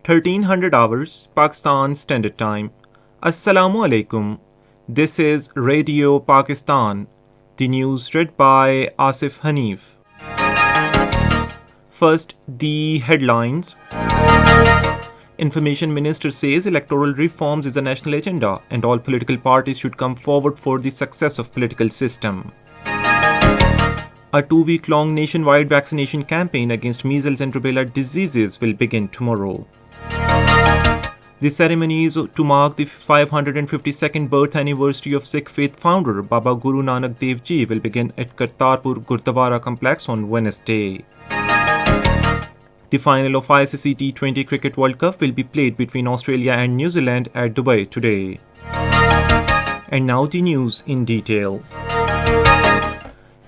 1300 hours Pakistan Standard Time. Assalamu alaikum. This is Radio Pakistan. The news read by Asif Hanif. First, the headlines. Information Minister says electoral reforms is a national agenda and all political parties should come forward for the success of political system. A 2-week-long nationwide vaccination campaign against measles and rubella diseases will begin tomorrow. The ceremonies to mark the 552nd birth anniversary of Sikh faith founder Baba Guru Nanak Dev Ji will begin at Kartarpur Gurdwara complex on Wednesday. The final of ICC T20 Cricket World Cup will be played between Australia and New Zealand at Dubai today. And now the news in detail.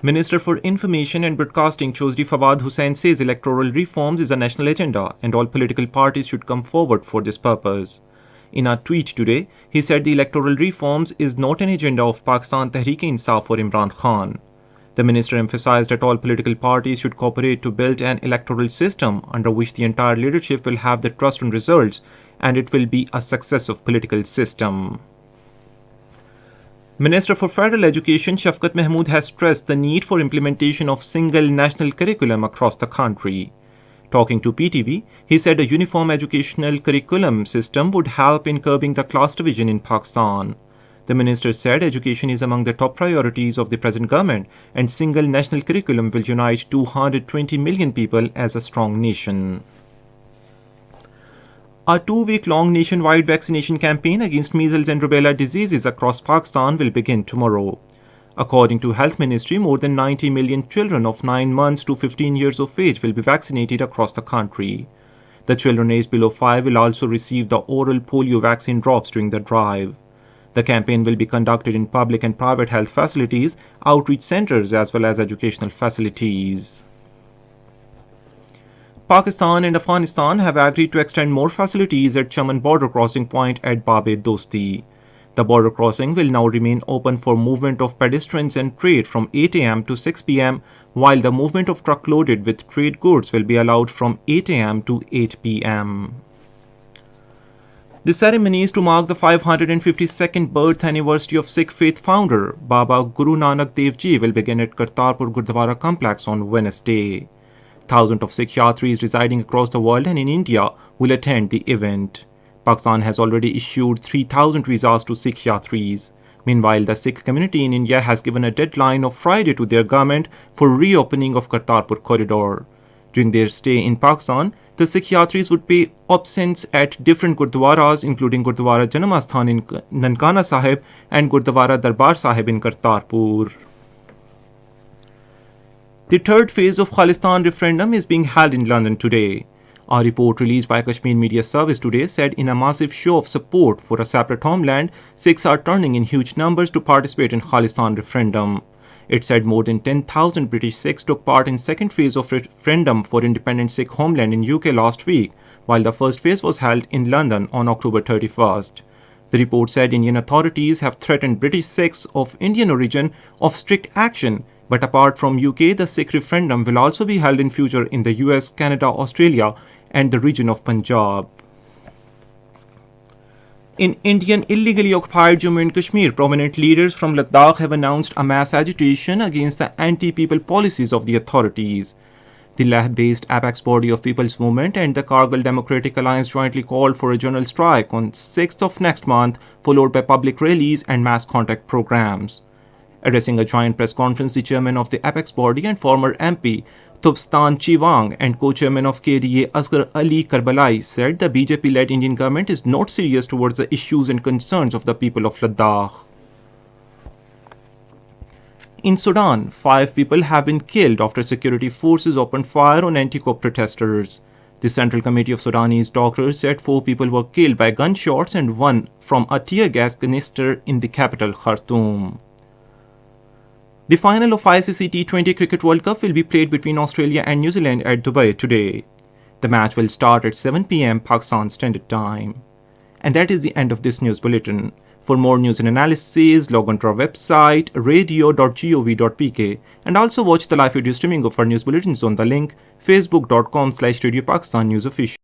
Minister for Information and Broadcasting Chaudhry Fawad Hussain says electoral reforms is a national agenda and all political parties should come forward for this purpose. In a tweet today, he said the electoral reforms is not an agenda of Pakistan Tehreek-e-Insaf or Imran Khan. The minister emphasized that all political parties should cooperate to build an electoral system under which the entire leadership will have the trust on results and it will be a success of political system. Minister for Federal Education Shafqat Mahmood has stressed the need for implementation of single national curriculum across the country. Talking to PTV, he said a uniform educational curriculum system would help in curbing the class division in Pakistan. The minister said education is among the top priorities of the present government and single national curriculum will unite 220 million people as a strong nation. A 2-week-long nationwide vaccination campaign against measles and rubella diseases across Pakistan will begin tomorrow. According to Health Ministry, more than 90 million children of 9 months to 15 years of age will be vaccinated across the country. The children aged below 5 will also receive the oral polio vaccine drops during the drive. The campaign will be conducted in public and private health facilities, outreach centers, as well as educational facilities. Pakistan and Afghanistan have agreed to extend more facilities at Chaman border crossing point at Bab-e-Dosti. The border crossing will now remain open for movement of pedestrians and trade from 8 am to 6 pm, while the movement of truck loaded with trade goods will be allowed from 8 am to 8 pm. The ceremonies to mark the 552nd birth anniversary of Sikh faith founder Baba Guru Nanak Dev Ji will begin at Kartarpur Gurdwara complex on Wednesday. Thousands of Sikh Yatris residing across the world and in India will attend the event. Pakistan has already issued 3,000 visas to Sikh Yatris. Meanwhile, the Sikh community in India has given a deadline of Friday to their government for reopening of Kartarpur corridor. During their stay in Pakistan, the Sikh Yatris would pay obeisance at different Gurdwaras including Gurdwara Janamasthan in Nankana Sahib and Gurdwara Darbar Sahib in Kartarpur. The third phase of Khalistan referendum is being held in London today. A report released by Kashmir Media Service today said in a massive show of support for a separate homeland, Sikhs are turning in huge numbers to participate in Khalistan referendum. It said more than 10,000 British Sikhs took part in second phase of referendum for independent Sikh homeland in UK last week, while the first phase was held in London on October 31st. The report said Indian authorities have threatened British Sikhs of Indian origin of strict action. But apart from UK, the Sikh referendum will also be held in future in the US, Canada, Australia and the region of Punjab. In Indian illegally occupied Jammu and Kashmir, prominent leaders from Ladakh have announced a mass agitation against the anti-people policies of the authorities. The Leh-based apex body of People's Movement and the Kargil Democratic Alliance jointly called for a general strike on 6th of next month, followed by public rallies and mass contact programs. Addressing a joint press conference, the chairman of the apex body and former MP Tubstan Chiwang and co-chairman of KDA Asghar Ali Karbalai said the BJP-led Indian government is not serious towards the issues and concerns of the people of Ladakh. In Sudan, 5 people have been killed after security forces opened fire on anti-coup protesters. The Central Committee of Sudanese doctors said 4 people were killed by gunshots and 1 from a tear gas canister in the capital Khartoum. The final of ICC T20 Cricket World Cup will be played between Australia and New Zealand at Dubai today. The match will start at 7 pm Pakistan Standard Time. And that is the end of this news bulletin. For more news and analysis, log on to our website radio.gov.pk and also watch the live video streaming of our news bulletins on the link facebook.com/Radio Pakistan News Official.